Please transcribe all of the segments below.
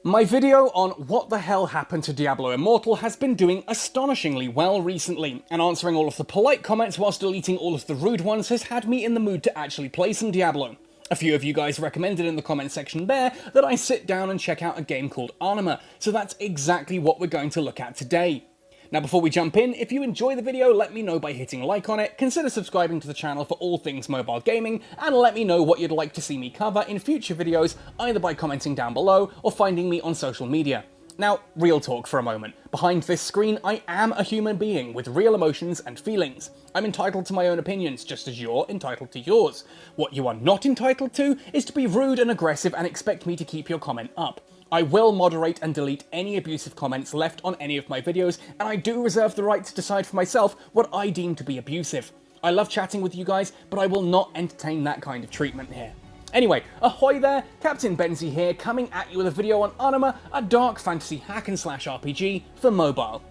My video on what the hell happened to Diablo Immortal has been doing astonishingly well recently, and answering all of the polite comments whilst deleting all of the rude ones has had me in the mood to actually play some Diablo. A few of you guys recommended in the comment section there that I sit down and check out a game called Anima, so that's exactly what we're going to look at today. Now before we jump in, if you enjoy the video, let me know by hitting like on it, consider subscribing to the channel for all things mobile gaming, and let me know what you'd like to see me cover in future videos, either by commenting down below or finding me on social media. Now, real talk for a moment. Behind this screen, I am a human being with real emotions and feelings. I'm entitled to my own opinions, just as you're entitled to yours. What you are not entitled to is to be rude and aggressive and expect me to keep your comment up. I will moderate and delete any abusive comments left on any of my videos, and I do reserve the right to decide for myself what I deem to be abusive. I love chatting with you guys, but I will not entertain that kind of treatment here. Anyway, ahoy there, Captain Benzie here, coming at you with a video on Anima, a dark fantasy hack-and-slash RPG for mobile.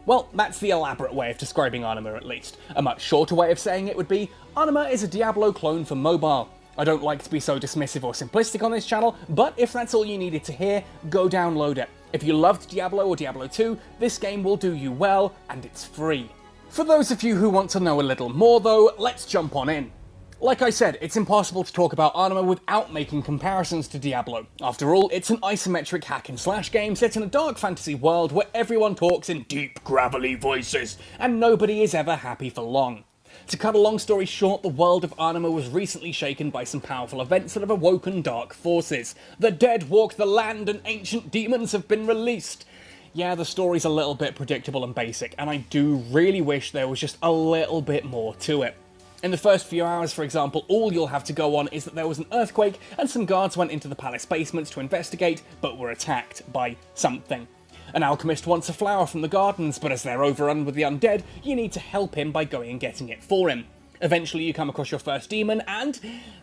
Well, that's the elaborate way of describing Anima at least. A much shorter way of saying it would be, Anima is a Diablo clone for mobile. I don't like to be so dismissive or simplistic on this channel, but if that's all you needed to hear, go download it. If you loved Diablo or Diablo 2, this game will do you well, and it's free. For those of you who want to know a little more though, let's jump on in. Like I said, it's impossible to talk about Anima without making comparisons to Diablo. After all, it's an isometric hack-and-slash game set in a dark fantasy world where everyone talks in deep, gravelly voices, and nobody is ever happy for long. To cut a long story short, the world of Anima was recently shaken by some powerful events that have awoken dark forces. The dead walk the land and ancient demons have been released. Yeah, the story's a little bit predictable and basic, and I do really wish there was just a little bit more to it. In the first few hours, for example, all you'll have to go on is that there was an earthquake and some guards went into the palace basements to investigate, but were attacked by something. An alchemist wants a flower from the gardens, but as they're overrun with the undead, you need to help him by going and getting it for him. Eventually you come across your first demon, and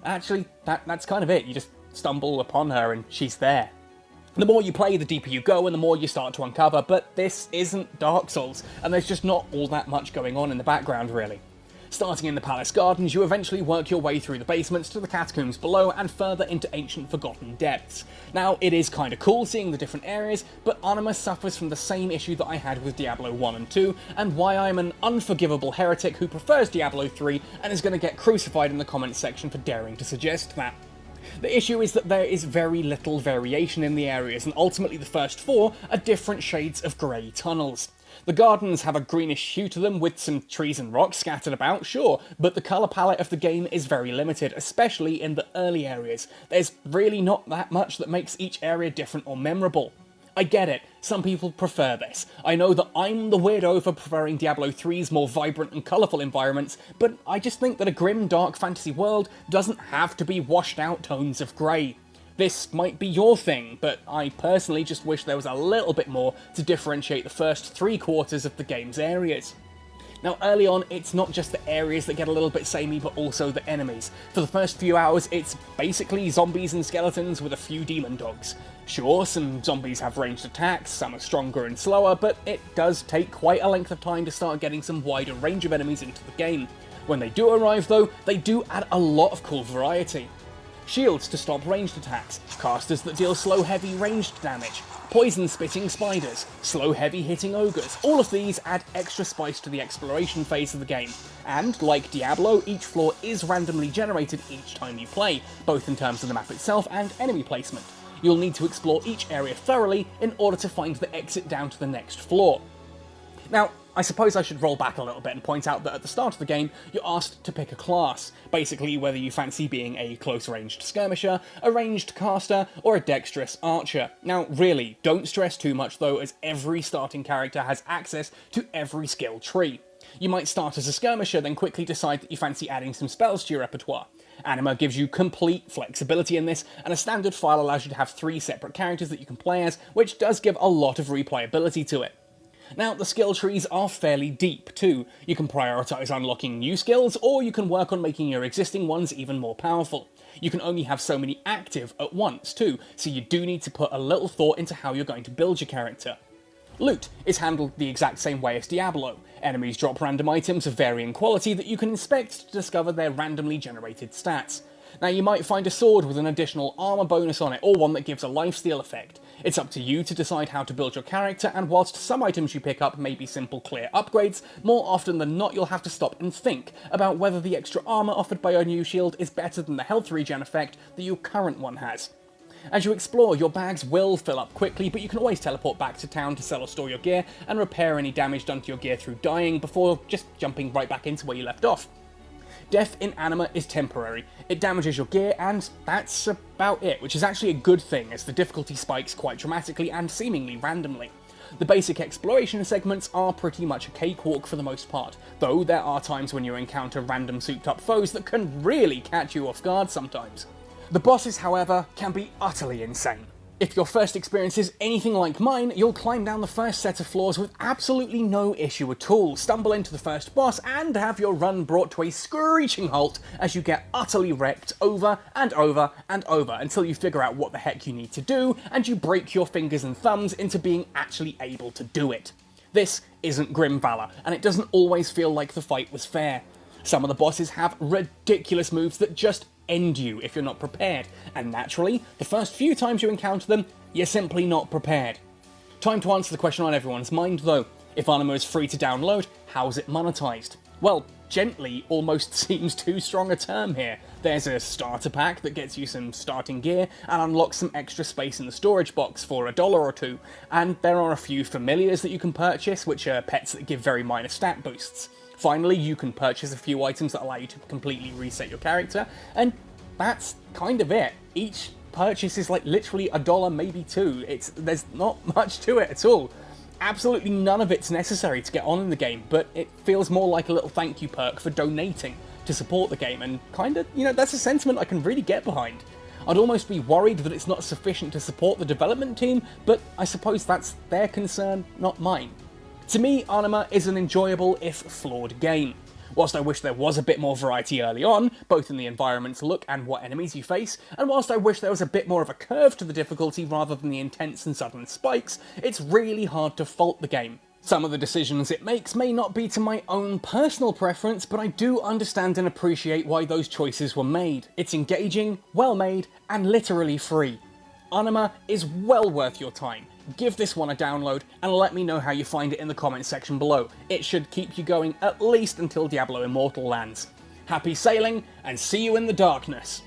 actually, that's kind of it. You just stumble upon her and she's there. The more you play, the deeper you go, and the more you start to uncover, but this isn't Dark Souls, and there's just not all that much going on in the background, really. Starting in the palace gardens, you eventually work your way through the basements to the catacombs below and further into ancient forgotten depths. Now, it is kinda cool seeing the different areas, but Anima suffers from the same issue that I had with Diablo 1 and 2, and why I'm an unforgivable heretic who prefers Diablo 3 and is gonna get crucified in the comments section for daring to suggest that. The issue is that there is very little variation in the areas, and ultimately the first four are different shades of grey tunnels. The gardens have a greenish hue to them with some trees and rocks scattered about, sure, but the colour palette of the game is very limited, especially in the early areas. There's really not that much that makes each area different or memorable. I get it, some people prefer this. I know that I'm the weirdo for preferring Diablo 3's more vibrant and colourful environments, but I just think that a grim, dark fantasy world doesn't have to be washed out tones of grey. This might be your thing, but I personally just wish there was a little bit more to differentiate the first 3/4 of the game's areas. Now early on, it's not just the areas that get a little bit samey, but also the enemies. For the first few hours, it's basically zombies and skeletons with a few demon dogs. Sure, some zombies have ranged attacks, some are stronger and slower, but it does take quite a length of time to start getting some wider range of enemies into the game. When they do arrive though, they do add a lot of cool variety. Shields to stop ranged attacks, casters that deal slow heavy ranged damage, poison spitting spiders, slow heavy hitting ogres. All of these add extra spice to the exploration phase of the game, and like Diablo, each floor is randomly generated each time you play, both in terms of the map itself and enemy placement. You'll need to explore each area thoroughly in order to find the exit down to the next floor. Now, I suppose I should roll back a little bit and point out that at the start of the game, you're asked to pick a class, basically whether you fancy being a close-ranged skirmisher, a ranged caster, or a dexterous archer. Now really, don't stress too much though, as every starting character has access to every skill tree. You might start as a skirmisher, then quickly decide that you fancy adding some spells to your repertoire. Anima gives you complete flexibility in this, and a standard file allows you to have 3 separate characters that you can play as, which does give a lot of replayability to it. Now, the skill trees are fairly deep too. You can prioritise unlocking new skills, or you can work on making your existing ones even more powerful. You can only have so many active at once too, so you do need to put a little thought into how you're going to build your character. Loot is handled the exact same way as Diablo. Enemies drop random items of varying quality that you can inspect to discover their randomly generated stats. Now you might find a sword with an additional armor bonus on it, or one that gives a lifesteal effect. It's up to you to decide how to build your character, and whilst some items you pick up may be simple clear upgrades, more often than not you'll have to stop and think about whether the extra armor offered by your new shield is better than the health regen effect that your current one has. As you explore, your bags will fill up quickly, but you can always teleport back to town to sell or store your gear and repair any damage done to your gear through dying before just jumping right back into where you left off. Death in Anima is temporary. It damages your gear, and that's about it, which is actually a good thing as the difficulty spikes quite dramatically and seemingly randomly. The basic exploration segments are pretty much a cakewalk for the most part, though there are times when you encounter random souped up foes that can really catch you off guard sometimes. The bosses, however, can be utterly insane. If your first experience is anything like mine, you'll climb down the first set of floors with absolutely no issue at all, stumble into the first boss, and have your run brought to a screeching halt as you get utterly wrecked over and over and over until you figure out what the heck you need to do, and you break your fingers and thumbs into being actually able to do it. This isn't Grim Valor, and it doesn't always feel like the fight was fair. Some of the bosses have ridiculous moves that just end you if you're not prepared, and naturally, the first few times you encounter them, you're simply not prepared. Time to answer the question on everyone's mind though. If Anima is free to download, how's it monetized? Well, gently almost seems too strong a term here. There's a starter pack that gets you some starting gear and unlocks some extra space in the storage box for $1 or $2, and there are a few familiars that you can purchase, which are pets that give very minor stat boosts. Finally, you can purchase a few items that allow you to completely reset your character, and that's kind of it. Each purchase is like literally $1, maybe $2. There's not much to it at all. Absolutely none of it's necessary to get on in the game, but it feels more like a little thank you perk for donating to support the game, and kinda, that's a sentiment I can really get behind. I'd almost be worried that it's not sufficient to support the development team, but I suppose that's their concern, not mine. To me, Anima is an enjoyable, if flawed, game. Whilst I wish there was a bit more variety early on, both in the environment's look and what enemies you face, and whilst I wish there was a bit more of a curve to the difficulty rather than the intense and sudden spikes, it's really hard to fault the game. Some of the decisions it makes may not be to my own personal preference, but I do understand and appreciate why those choices were made. It's engaging, well made, and literally free. Anima is well worth your time. Give this one a download, and let me know how you find it in the comments section below. It should keep you going at least until Diablo Immortal lands. Happy sailing, and see you in the darkness!